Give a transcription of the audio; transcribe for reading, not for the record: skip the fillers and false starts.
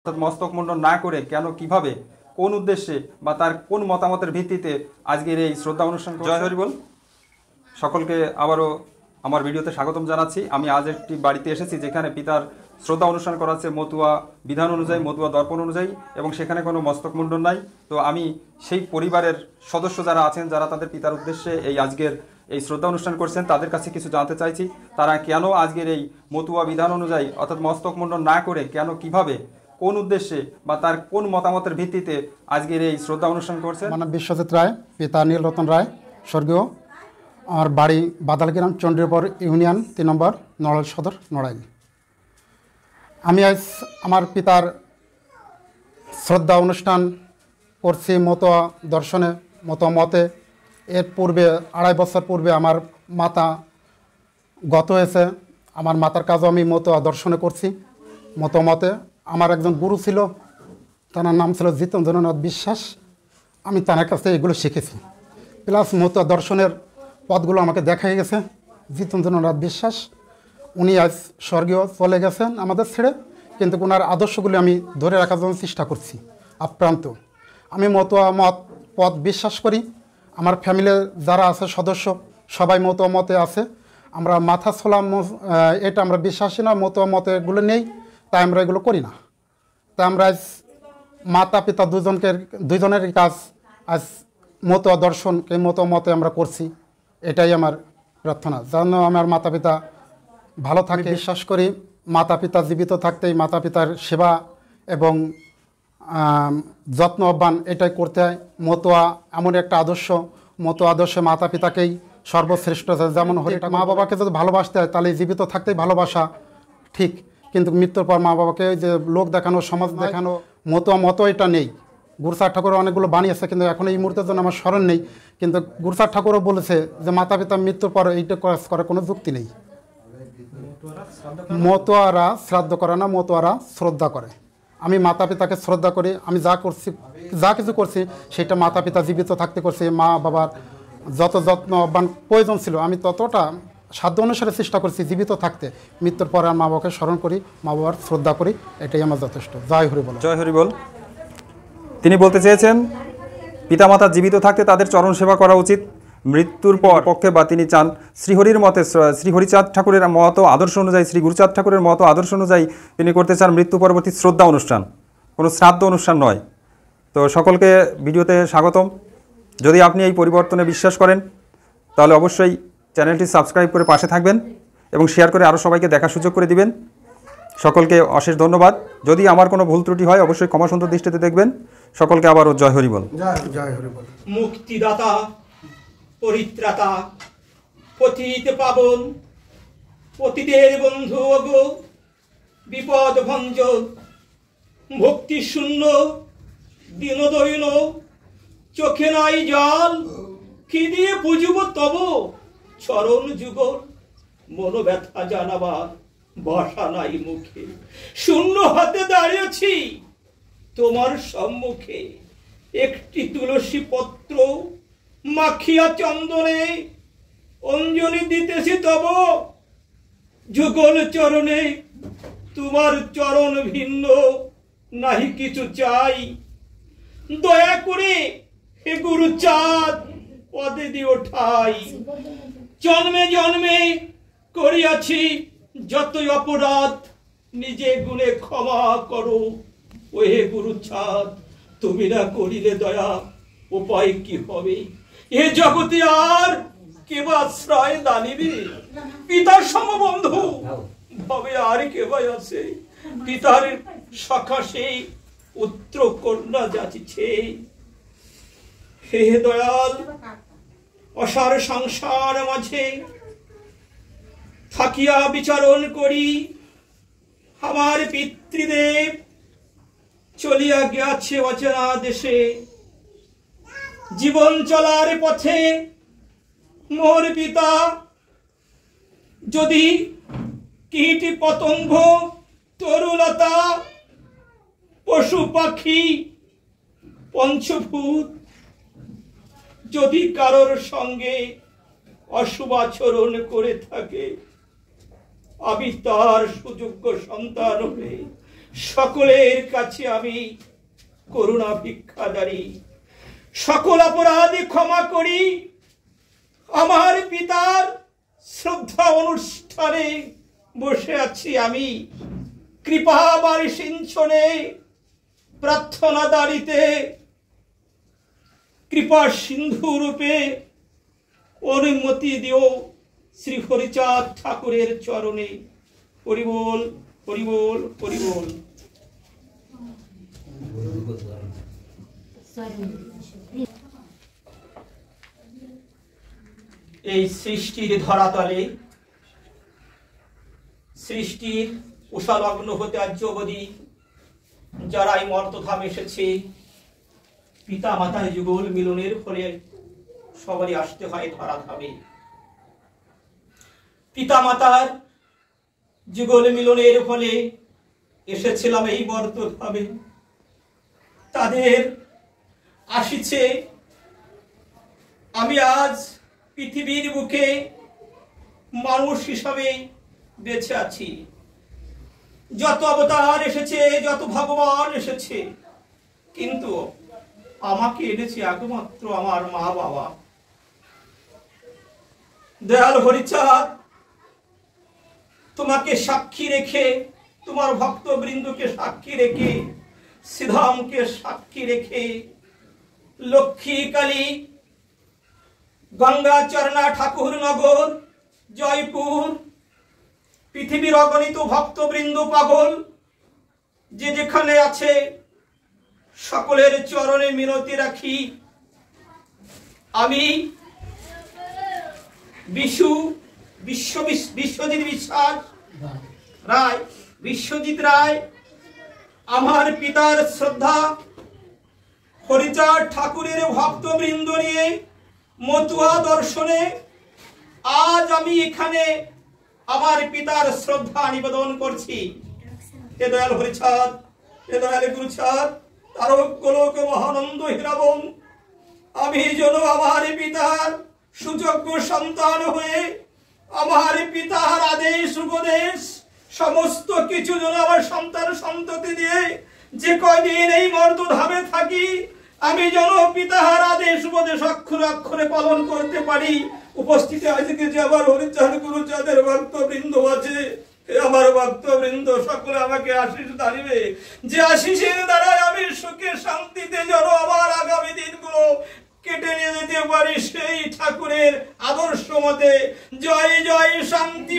অর্থাৎ মস্তক মুন্ডন না করে কেন, কিভাবে, কোন উদ্দেশ্যে বা তার কোন মতামতের ভিত্তিতে আজকের এই শ্রদ্ধা অনুষ্ঠান। জয় হরি বল। সকলকে আবারও আমার ভিডিওতে স্বাগতম জানাচ্ছি। আমি আজ একটি বাড়িতে এসেছি যেখানে পিতার শ্রদ্ধা অনুষ্ঠান করা হচ্ছে মতুয়া বিধান অনুযায়ী, মতুয়া দর্পণ অনুযায়ী, এবং সেখানে কোনো মস্তক মুন্ডন নাই। তো আমি সেই পরিবারের সদস্য যারা আছেন, যারা তাদের পিতার উদ্দেশ্যে এই আজকের এই শ্রদ্ধা অনুষ্ঠান করছেন, তাদের কাছে কিছু জানতে চাইছি। তারা কেন আজকের এই মতুয়া বিধান অনুযায়ী অর্থাৎ মস্তক মুন্ডন না করে কেন, কিভাবে, কোন উদ্দেশ্যে বা তার কোন মতামতের ভিত্তিতে আজকের এই শ্রদ্ধা অনুষ্ঠান করছে। মানে বিশ্বজিৎ রায়, পিতা নীলরতন রায় স্বর্গীয়। আমার বাড়ি বাদালগ্রাম, চন্ডীপুর ইউনিয়ন 3 নম্বর, নড়াইল সদর, নড়াইল। আমি আজ আমার পিতার শ্রদ্ধা অনুষ্ঠান করছি মতুয়া দর্শনে, মতুয়া মতে। এর পূর্বে 2.5 বছর পূর্বে আমার মাতা গত হয়েছে। আমার মাতার কাজও আমি মতুয়া দর্শনে করছি মতুয়া মতে। আমার একজন গুরু ছিল, তার নাম ছিল জিতেন্দ্রনাথ বিশ্বাস। আমি তার কাছে এগুলো শিখেছি, প্লাস মতুয়া দর্শনের পথগুলো আমাকে দেখাই গেছে জিতেন্দ্রনাথ বিশ্বাস। উনি আজ স্বর্গীয় চলে গেছেন আমাদের ছেড়ে, কিন্তু ওনার আদর্শগুলি আমি ধরে রাখার জন্য চেষ্টা করছি আপ্রান্ত। আমি মতুয়া মত পথ বিশ্বাস করি। আমার ফ্যামিলির যারা আছে সদস্য সবাই মতুয়া মতে আছে। আমরা মাথা ছোলা এটা আমরা বিশ্বাসী না, মতুয়া মতে এগুলো নেই, তাই আমরা এগুলো করি না। তাই আমরা আজ মাতা পিতা দুজনেরই কাজ আজ মতুয়া দর্শনকে মতুয়া মতে আমরা করছি। এটাই আমার প্রার্থনা, যেন আমার মাতা পিতা ভালো থাকে। বিশ্বাস করি মাতা পিতা জীবিত থাকতেই মাতা পিতার সেবা এবং যত্ন আহ্বান এটাই করতে হয়। মতুয়া এমন একটা আদর্শ, মতুয়া আদর্শে মাতা পিতাকেই সর্বশ্রেষ্ঠ। যেমন হরিটা মা বাবাকে যদি ভালোবাসতে হয় তাহলে জীবিত থাকতেই ভালোবাসা ঠিক, কিন্তু মৃত্যুর পর মা বাবাকে যে লোক দেখানো, সমাজ দেখানো, মতুয়া মতো এটা নেই। গুরুচাঁদ ঠাকুর অনেকগুলো বানিয়েছে, কিন্তু এখন এই মুহূর্তের জন্য আমার স্মরণ নেই। কিন্তু গুরুচাঁদ ঠাকুরও বলেছে যে মাতা পিতা মৃত্যুর পর এইটা কাজ করার কোনো যুক্তি নেই। মতুয়ারা শ্রাদ্ধ করে না, মতুয়ারা শ্রদ্ধা করে। আমি মাতা পিতাকে শ্রদ্ধা করি। আমি যা কিছু করছি সেটা মাতা পিতা জীবিত থাকতে করছি। মা বাবার যত যত্ন আহ্বান প্রয়োজন ছিল আমি ততটা সাধ্য অনুসারে চেষ্টা করছি জীবিত থাকতে। মৃত্যুর পরে মা বাবাকে স্মরণ করি, মা বাবার শ্রদ্ধা করি, এটাই আমার যথেষ্ট। জয় হরি বল। জয় হরি বল। তিনি বলতে চেয়েছেন পিতামাতা জীবিত থাকতে তাদের চরণ সেবা করা উচিত, মৃত্যুর পক্ষে বা তিনি চান শ্রীহরির মতে, শ্রী হরিচাঁদ ঠাকুরের মত আদর্শ অনুযায়ী, শ্রী গুরুচাঁদ ঠাকুরের মত আদর্শ অনুযায়ী তিনি করতে চান মৃত্যু পরবর্তী শ্রদ্ধা অনুষ্ঠান, কোনো শ্রাদ্ধ অনুষ্ঠান নয়। তো সকলকে ভিডিওতে স্বাগতম। যদি আপনি এই পরিবর্তনে বিশ্বাস করেন তাহলে অবশ্যই চ্যানেলটি সাবস্ক্রাইব করে পাশে থাকবেন এবং শেয়ার করে আরও সবাইকে দেখার সুযোগ করে দিবেন। সকলকে অশেষ ধন্যবাদ। যদি আমার কোনো ভুল ত্রুটি হয় অবশ্যই ক্ষমা সুন্দর দৃষ্টিতে দেখবেন। সকলকে আবারও জয় হরি বল। জয় হরি বল। মুক্তিদাতা, পরিত্রাতা, পতিত পাবন, পতিতের বন্ধু অগো, বিপদ ভঞ্জন, ভক্তি শূন্য, দীনদৈন, চোখে নাই জল, কি দিয়ে পুজব তব চরণ যুগল, মন ব্যথা জানাবার ভাষা নাই মুখে, শূন্য হাতে দাঁড়িয়েছি তোমার সম্মুখে। একটি তুলসী পত্র মাখিয়া চন্দনে অঞ্জলি দিতেছি তব যুগল চরণে, তোমার চরণ ভিন্ন নাহি কিছু চাই, দয়া করে হে গুরুচাঁদ পদে দিও ঠাই। জন্মে জন্মে করিয়াছি যতই অপরাধ, নিজে গুণে ক্ষমা করো ও হে গুরুচাঁদ। তুমি না করিলে দয়া উপায় কি হবে, এ জগতে আর কেবা আশ্রয় দানিবে, পিতার সমবন্ধু ভাবে আর কেবা আছে, পিতার সকাশে পুত্র কন্যা যাচিছে। হে দয়াল, অসার সংসার মাঝে থাকিয়া বিচারণ করি, আমার পিতৃদেব চলিয়া গিয়াছে অচেনা দেশে। জীবন চলার পথে মোর পিতা যদি কীট পতঙ্গ, তরুলতা, পশু পাখি, পঞ্চভূত যদি কারোর সঙ্গে অশুভ আচরণ করে থাকে, আমি তার সুযোগ্য সন্তান হয়ে সকলের কাছে আমি করুণা ভিক্ষাদারি। সকল অপরাধী ক্ষমা করি। আমার পিতার শ্রদ্ধা অনুষ্ঠানে বসে আছি আমি, কৃপাবার সিঞ্চনে প্রার্থনা দাঁড়িতে, কৃপা সিন্ধু রূপে অনুমতি দিও শ্রী হরিচাঁদ ঠাকুরের চরণে। হরিবোল, হরিবোল, হরিবোল। এই সৃষ্টির ধরাতলে, সৃষ্টির উষালগ্ন হতে আজ অবধি যারাই মর্তধাম এসেছে, পিতা মাতার যুগল মিলনের ফলে সবারই আসতে হয় ধরাধামে। পিতা মাতার যুগল মিলনের ফলে এসেছিলাম এই মর্তধামে। তাদের আসিছে আমি আজ পৃথিবীর বুকে মানুষ হিসাবে বেঁচে আছি। যত অবতার এসেছে, যত ভগবান এসেছে, কিন্তু আমাকে এনেছে একমাত্র আমার মা বাবা। দয়াল হরিচাঁদ, তোমাকে সাক্ষী রেখে, তোমার ভক্তবৃন্দকে সাক্ষী রেখে, শ্রীধামকে সাক্ষী রেখে, লক্ষ্মী কালী, গঙ্গাচরণা, ঠাকুরনগর, জয়পুর, পৃথিবীর অগণিত ভক্তবৃন্দ পাগল যে যেখানে আছে, সকলের চরণে মিনতি রাখি। আমি বিশ্বজিৎ বিশ্বাস রায়, বিশ্বজিৎ রায়, আমার পিতার শ্রদ্ধা হরিচাঁদ ঠাকুরের ভক্তবৃন্দ নিয়ে মতুয়া দর্শনে আজ আমি এখানে আমার পিতার শ্রদ্ধা নিবেদন করছি। হে দয়াল হরিচাঁদ, হে দয়াল গুরুচাঁদ, তারক গোলক মহানন্দ হীরাবন, আমি যেন আমার পিতার সুযোগ্য সন্তান হয়ে আমার পিতার আদেশ উপদেশ সমস্ত কিছু যেন আমার সন্তান সন্ততি দিয়ে যে কয়দিন এই মর্তধামে থাকি, আমি যেন পিতার আদেশ উপদেশ অক্ষরে অক্ষরে পালন করতে পারি। উপস্থিত আজকে যে আমার হরিচাঁদ গুরুচাঁদের ভক্তবৃন্দ আছে, আমার ভক্তবৃন্দ সকলে আমাকে আশীষ দাঁড়িবে, যে আশীষের দ্বারা আমি সুখে শান্তিতে যেন আমার আগামী দিনগুলো কেটে নিয়ে যেতে পারি, সেই ঠাকুরের আদর্শ মতে। জয় জয় শান্তি।